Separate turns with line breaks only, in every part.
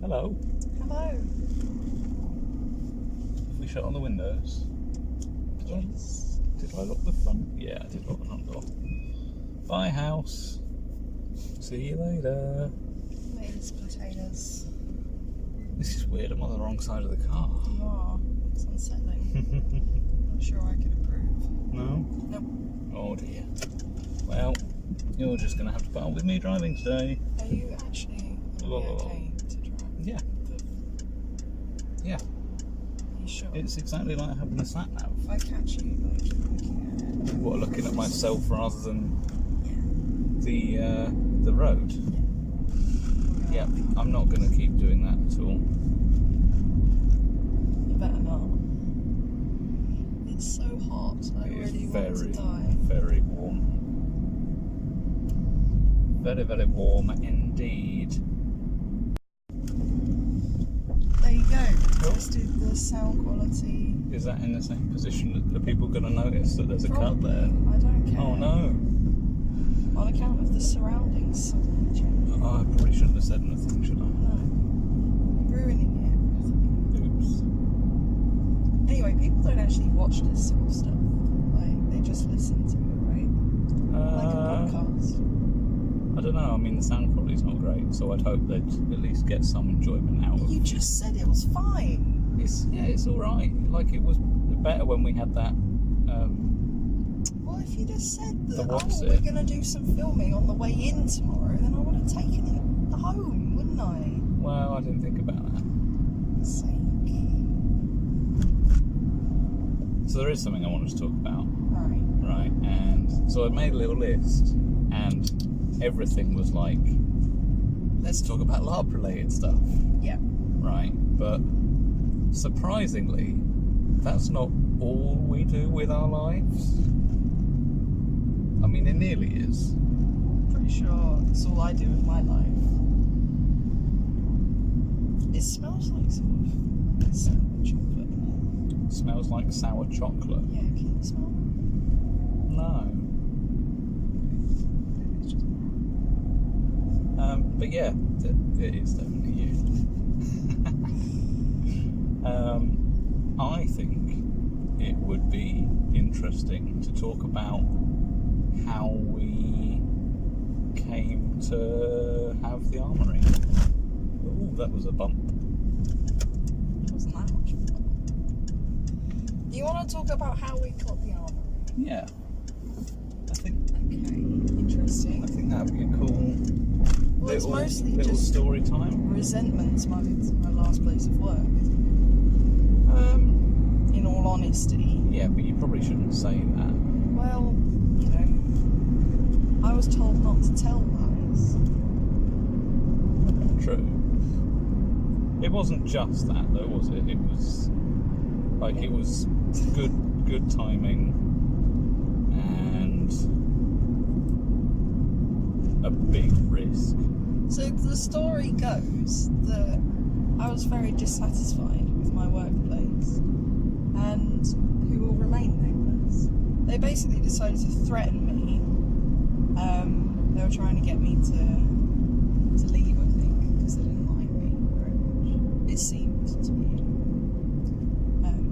Hello.
Hello.
Have we shut all the windows?
Yes.
Did I lock the front? Yeah, I did lock the front door. Bye, house. See you later.
Lay's potatoes.
This is weird. I'm on the wrong side of the car.
You are. It's unsettling. Not sure I could approve.
No?
Nope.
Oh dear. Well, you're just going to have to put up with me driving today.
Are you actually going to be okay to drive?
Yeah. Yeah.
Are you sure?
It's exactly like having a sat nav.
If I catch you, like, looking at it.
What, looking at myself rather than
Yeah.
the road?
Yeah.
Yeah, I'm not going to keep doing that at all.
You better not. It's so hot. I
It is
already want to die.
very warm. Very, very warm indeed.
There you go. Let's do the sound quality.
Is that in the same position? Are people going to notice that there's a cut
Probably.
there?
I don't care.
Oh no.
On account of the surroundings suddenly changing.
Oh, I probably shouldn't have said anything, should I?
No. Ruining it. Anyway, people don't actually watch this sort of stuff. Like, they just listen to it, right? Like a podcast.
I don't know. I mean, the sound quality's not great, so I'd hope they'd at least get some enjoyment out of it.
You just said it was fine.
It's all right. Like, it was better when we had that.
Well, if you just said that,
what's
we're
it?
going to do some filming on the way in tomorrow, then I would have taken it home, wouldn't I?
Well, I didn't think about that.
For sake.
So there is something I wanted to talk about.
Right.
Right, and so I made a little list, and everything was like, let's talk about LARP related stuff.
Yeah.
Right, but surprisingly, that's not all we do with our lives. I mean, it nearly is.
Pretty sure it's all I do with my life. It smells like sort of sour chocolate.
It smells like sour chocolate.
Yeah, can you smell that?
No.
Maybe it's just
But yeah, it is definitely you. I think it would be interesting to talk about how we came to have the armoury. Oh, that was a bump.
It wasn't that much. Do you want to talk about how we got the armoury?
Yeah.
Okay, interesting.
I think that would be a cool
Well, it's mostly
little
just
story time.
resentment to my last place of work, isn't it? In all honesty.
Yeah, but you probably shouldn't say that.
Well, you know, I was told not to tell lies.
True. It wasn't just that though, was it? It was like it was good timing and a big risk.
So the story goes that I was very dissatisfied with my workplace, and who will remain nameless. They basically decided to threaten me. They were trying to get me to leave, I think, because they didn't like me very much. It seemed to me.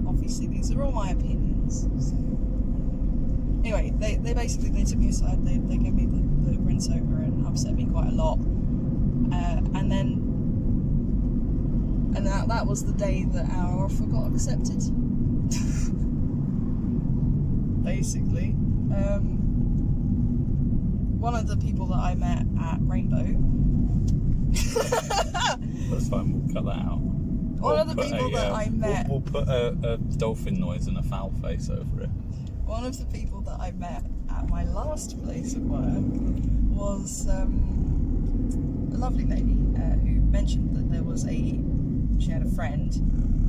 Obviously, these are all my opinions. So. Anyway, they basically took me aside. They gave me the rinse over and upset me quite a lot. And that was the day that our offer got accepted. Basically. One of the people that I met at Rainbow.
That's fine, we'll cut that out.
One of the people that I met.
We'll put a dolphin noise and a foul face over it.
One of the people that I met at my last place of work was a lovely lady who mentioned that she had a friend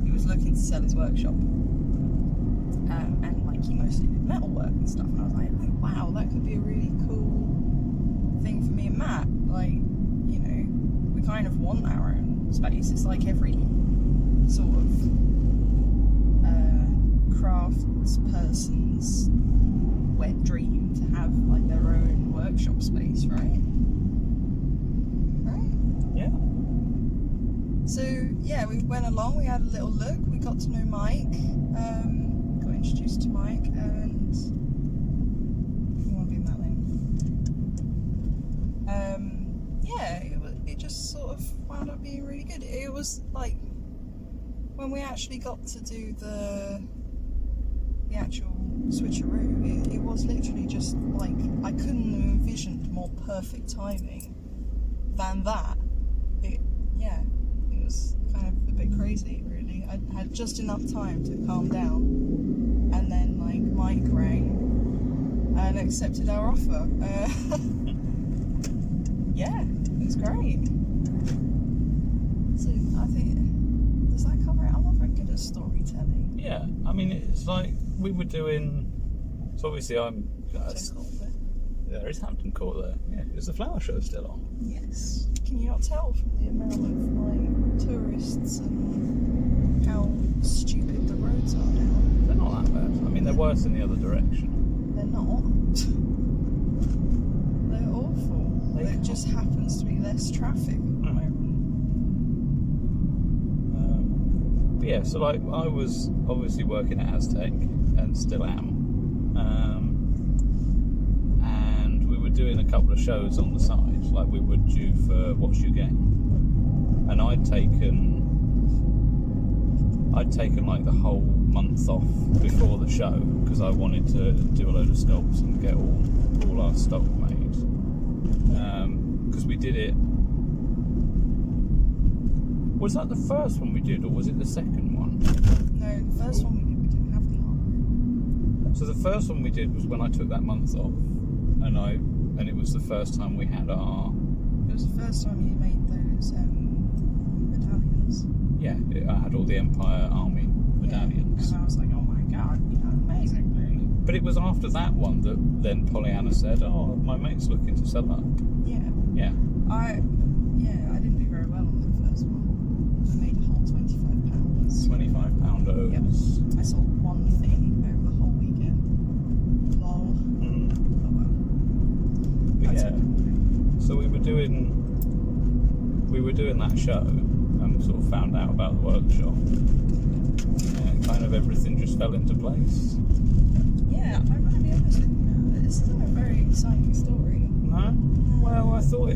who was looking to sell his workshop, and like he mostly did metal work and stuff, and I was like, oh wow, that could be a really cool thing for me and Matt. Like, you know, we kind of want our own space. It's like every sort of crafts person's wet dream to have like their own workshop space, right? yeah, we went along, we had a little look, we got to know Mike, got introduced to Mike, and you want to be in that lane. Yeah, it just sort of wound up being really good. It was like when we actually got to do the actual switcheroo, it was literally just like I couldn't have envisioned more perfect timing than that. It was kind of a bit crazy, really. I had just enough time to calm down, and then like Mike rang and accepted our offer. Yeah, it was great. So I think, does that cover it? I'm not very good at storytelling.
Yeah, I mean, it's like we were doing. So obviously, I'm. There is Hampton Court there. Yeah, is the flower show still on?
Yes. Can you not tell from the amount of like tourists and how stupid the roads are now?
They're not that bad. I mean, they're worse in the other direction.
They're not. They're awful. There just happens to be less traffic at the moment.
But yeah, so like I was obviously working at Aztec and still am. And we were doing a couple of shows on the side, like we would do for Watch Your Game. And I'd taken like the whole month off before the show because I wanted to do a load of sculpts and get all our stock made. Because we did it. Was that the first one we did, or was it the second one?
No, the first one we didn't have the armour.
So the first one we did was when I took that month off, and it was the first time we had our.
It was the first time you made those medallions.
Yeah, I had all the Empire Army medallions.
And I was like, oh my god, you know, amazing.
But it was after that one that then Pollyanna said, "Oh, my mate's looking to sell that."
Yeah.
Yeah.
I didn't do very well on the first one. I made a whole £25.
£25.
Yep. I sold one thing over the whole weekend. Lol. Oh well.
But
That's
yeah.
okay.
So we were doing that show and sort of found out about the workshop. And kind of everything just fell into place.
Yeah, I'm going to be honest with you now. This isn't a very exciting story.
No? Well, I thought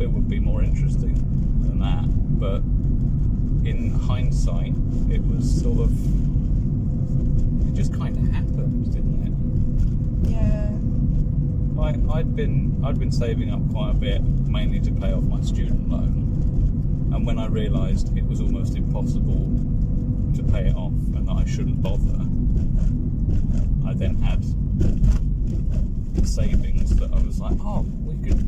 it would be more interesting than that, but in hindsight, it was sort of, it just kind of happened, didn't it?
Yeah.
I'd been saving up quite a bit, mainly to pay off my student loan, and when I realised it was almost impossible to pay it off and that I shouldn't bother, I then had savings that I was like, oh, we could,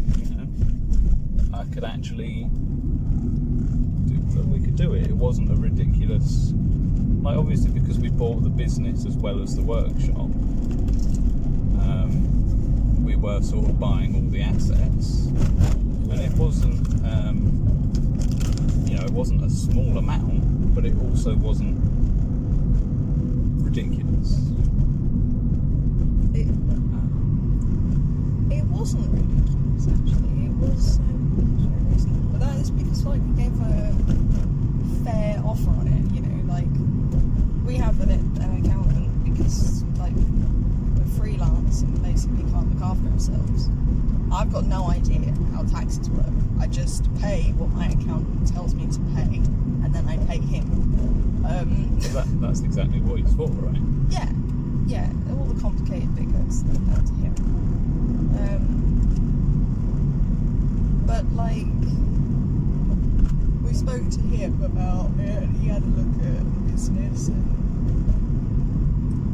I could actually we could do it. It wasn't a ridiculous, like obviously because we bought the business as well as the workshop, we were sort of buying all the assets, and it wasn't it wasn't a small amount, but it also wasn't ridiculous.
It wasn't ridiculous, actually. It was very reasonable. But that is because, like, we gave a fair offer on it, like, we have an accountant because, like, we're freelance and basically can't look after ourselves. I've got no idea how taxes work. I just pay what my accountant tells me to pay, and then I pay him.
So that's exactly what he's for, right?
Yeah, all the complicated bit goes down to him. But like, we spoke to him about it, and he had a look at the business and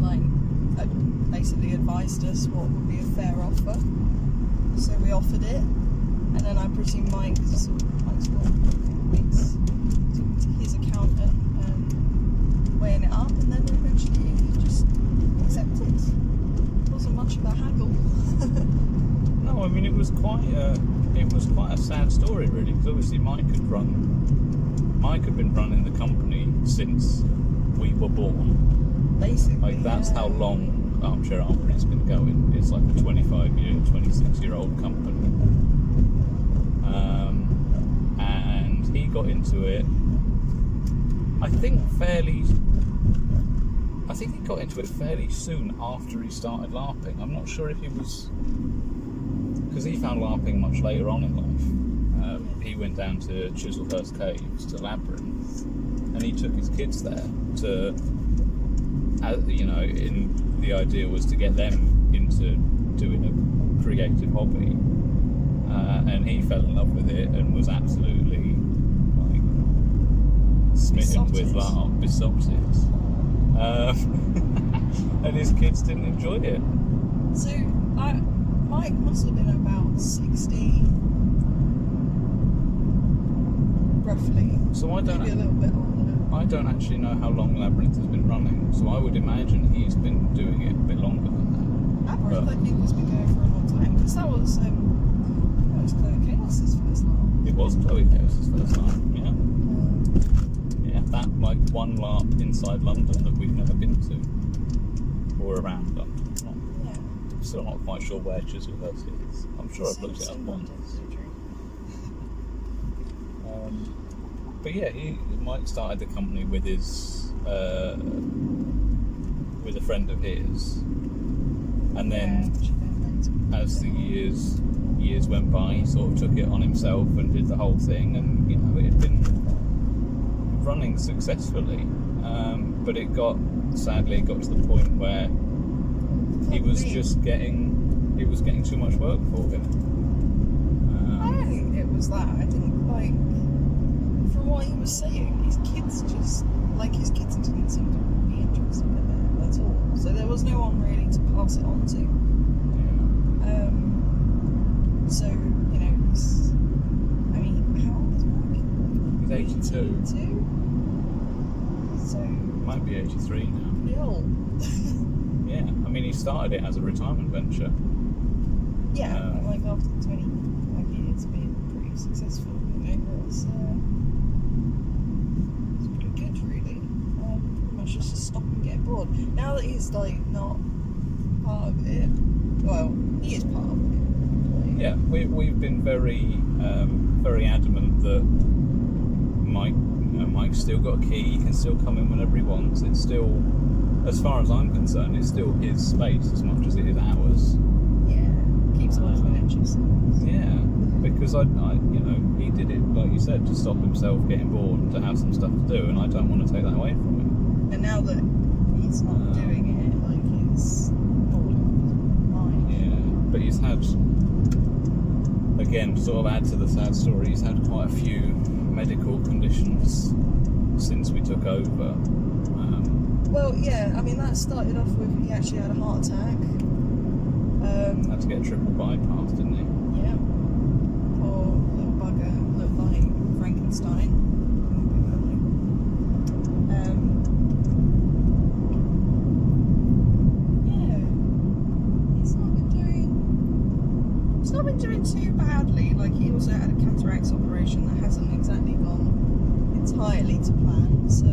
like basically advised us what would be a fair offer. So we offered it, and then I presume Mike's weeks talking to his accountant and weighing it up, and then eventually he just accepted. It wasn't much of a haggle.
No, I mean it was quite a sad story really, because obviously Mike had been running the company since we were born.
Basically,
like that's how long Armchair Armory's been going. It's like a 26-year-old company, and he got into it I think he got into it fairly soon after he started LARPing. I'm not sure if he was, because he found LARPing much later on in life. He went down to Chislehurst Caves, to Labyrinth, and he took his kids there to, the idea was to get them into doing a creative hobby, and he fell in love with it and was absolutely smitten with LARP, besotted. And his kids didn't enjoy it.
So, Mike must have been about 60, roughly.
So
maybe a little bit older.
I don't actually know how long Labyrinth has been running, so I would imagine he's been doing it a bit longer than that.
Labyrinth, I think, has been going for a long time, because that was Chloe Chaos's first LARP.
It was Chloe Chaos's first time, yeah. That one LARP inside London that we've never been to, or around London. I'm still not quite sure where Chislehurst is. I'm sure I've looked it up once. But yeah, Mike started the company with with a friend of his, and then as the years went by, he sort of took it on himself and did the whole thing, and it had been running successfully, but it got to the point where he was getting too much work for him.
I don't think it was that. I think, from what he was saying, his kids didn't seem to be interested in it at all. So there was no one really to pass it on to. So, how old is Mark?
He's 82.
So
Might be 83 now.
pretty old.
Yeah, he started it as a retirement venture.
Yeah, after 25 years being pretty successful, it's pretty good, really. Pretty much just to stop and get bored. Now that he's not part of it, well, he is part of it.
Yeah, we've been very adamant that Mike's still got a key. He can still come in whenever he wants. It's still, as far as I'm concerned, it's still his space as much as it is ours.
Yeah, keeps all his miniatures.
Yeah, because he did it, like you said, to stop himself getting bored and to have some stuff to do, and I don't want to take that away from him.
And now that he's not doing it, he's bored of his mind.
Yeah, but he's had, again, sort of add to the sad story, he's had quite a few medical conditions since we took over.
Well, yeah, that started off with, he actually had a heart attack.
Had to get a triple bypass, didn't he?
Yeah. Poor little bugger, looked like Frankenstein. Yeah. He's not been doing too badly. He also had a cataracts operation that hasn't exactly gone entirely to plan, so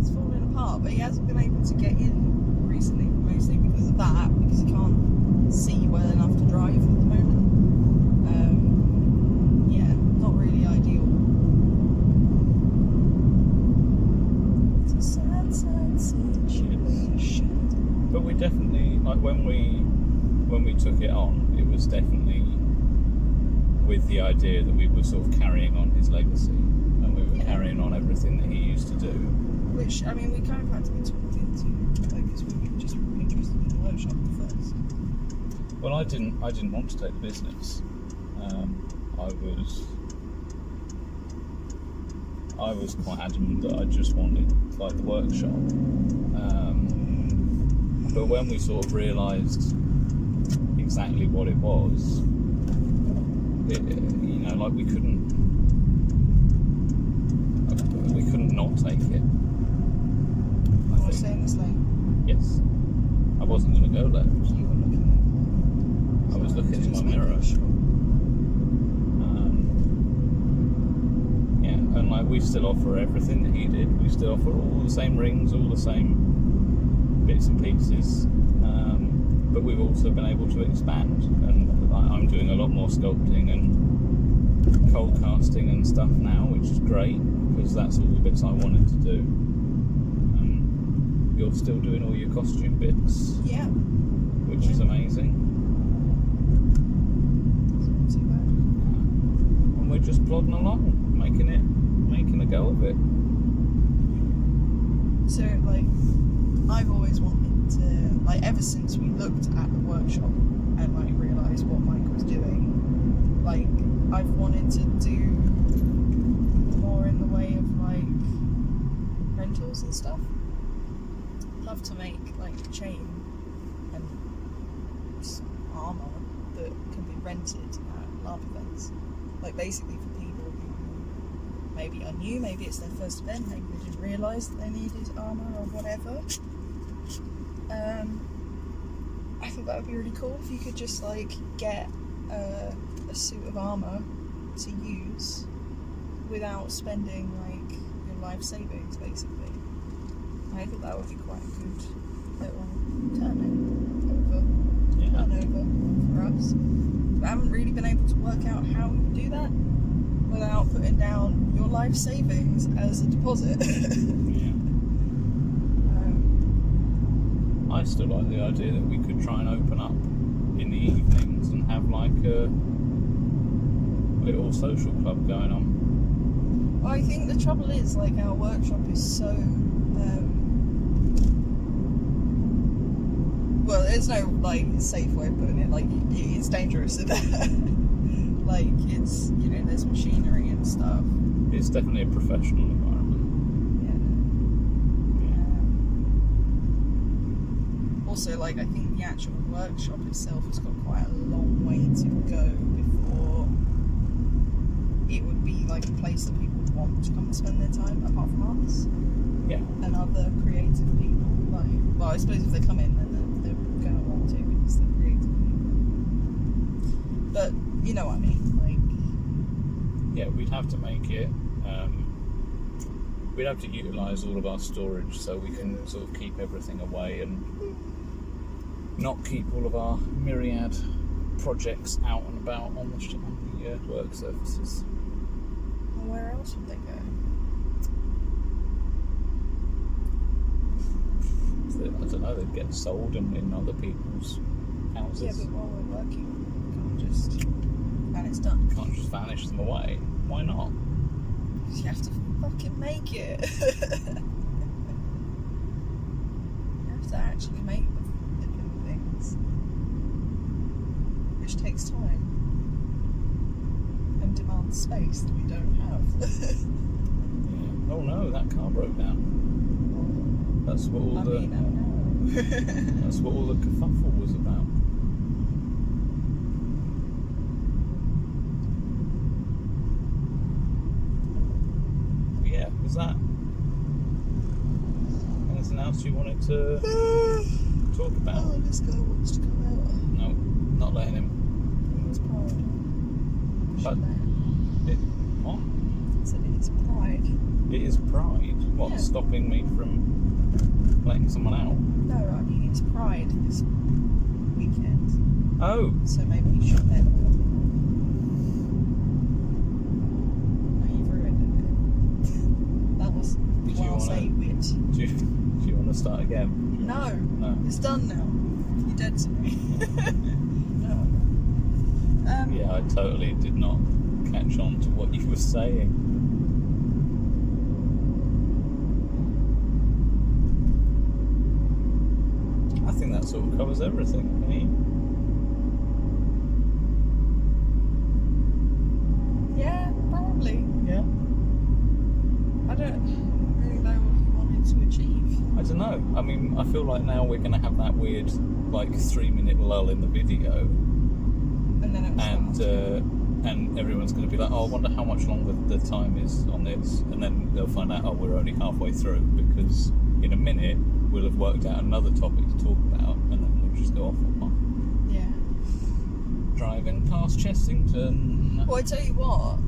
it's falling apart. But he hasn't been able to get in recently, mostly because of that, because he can't see well enough to drive at the moment. Not really ideal. It's a sad situation.
But we definitely, when we took it on, it was definitely with the idea that we were sort of carrying on his legacy, and we were carrying on everything that he used to do.
Which, we kind of had to be talked into, because we were just interested in the workshop at first.
Well, I didn't want to take the business. I was quite adamant that I just wanted the workshop. But when we sort of realised exactly what it was, we couldn't not take it.
I want to stay in this lane.
Yes. I wasn't going to go left.
You were looking at
I was looking in my mirror.
Sure.
And we still offer everything that he did. We still offer all the same rings, all the same bits and pieces. But we've also been able to expand. And I'm doing a lot more sculpting and cold casting and stuff now, which is great because that's all the bits I wanted to do. You're still doing all your costume bits,
Yeah.
which is amazing.
It's not too bad.
And we're just plodding along, making a go of it.
So, like, I've always wanted to, like, ever since we looked at the workshop and, like, realised what Mike was doing, like, I've wanted to do more in the way of, like, rentals and stuff. Love to make, like, chain and armour that can be rented at LARP events. Like, basically for people who maybe are new, maybe it's their first event, maybe they didn't realise that they needed armour or whatever. I think that would be really cool if you could just, like, get a suit of armour to use without spending, like, your life savings, basically. I think that would be quite a good little turnover for us. But I haven't really been able to work out how we would do that without putting down your life savings as a deposit.
Yeah. I still like the idea that we could try and open up in the evenings and have like a little social club going on.
Well, I think the trouble is, like, our workshop is so well, there's no, like, safe way of putting it. Like, it's dangerous in there. Like, it's, you know, there's machinery and stuff.
It's definitely a professional environment.
Yeah. Also, like, I think the actual workshop itself has got quite a long way to go before it would be like a place that people would want to come and spend their time, apart from us.
Yeah.
And other creative people. Like, well, I suppose if they come in, then they're going to want to because they're creative people. But you know what I mean, like.
Yeah, we'd have to make it. We'd have to utilise all of our storage so we can sort of keep everything away and not keep all of our myriad projects out and about on the work surfaces.
Well, where else would they go?
I don't know, they'd get sold in other people's houses.
Yeah, but while we're working, we can't just. And it's done.
You can't just vanish them away. Why not?
You have to fucking make it. You have to actually make the flipping things. Which takes time. And demands space that we don't have.
Yeah. Oh no, that car broke down. That's what all that's what all the kerfuffle was about. Yeah, was that anything else you wanted to talk about?
Oh, this guy wants to come out.
No, not letting him.
It's pride.
But what?
I said it's pride.
It is pride. What,
Yeah.
stopping me from letting someone out?
No, I mean it's pride this weekend.
Oh,
So maybe you should let them. No, you've ruined it. That was
Did you
class
wanna-
A wit.
do you want to start again?
No,
No.
it's done now. You're dead to me. No.
Yeah, I totally did not catch on to what you were saying. I think that sort of covers everything. Eh?
Yeah, probably.
Yeah.
I don't really know what you wanted to achieve.
I don't know. I mean, I feel like now we're going to have that weird, like, 3-minute lull in the video,
And then it was
and everyone's going to be like, oh, I wonder how much longer the time is on this, and then they'll find out, oh, we're only halfway through, because in a minute we'll have worked out another topic to talk about, and then we'll just go off on one.
yeah.
Driving past Chessington.
Well, I tell you what,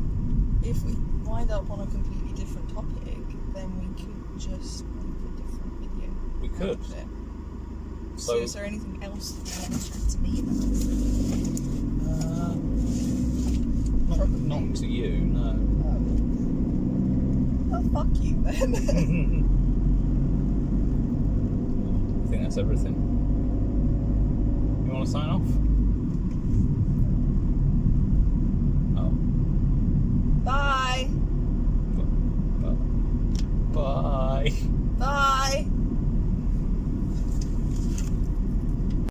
if we wind up on a completely different topic, then we could just make a different video.
We could.
out of it.
So,
So is there anything else that you want to chat to me about?
not
from
Not
me.
to you, no.
Oh, fuck you then.
I think that's everything. You want to sign off?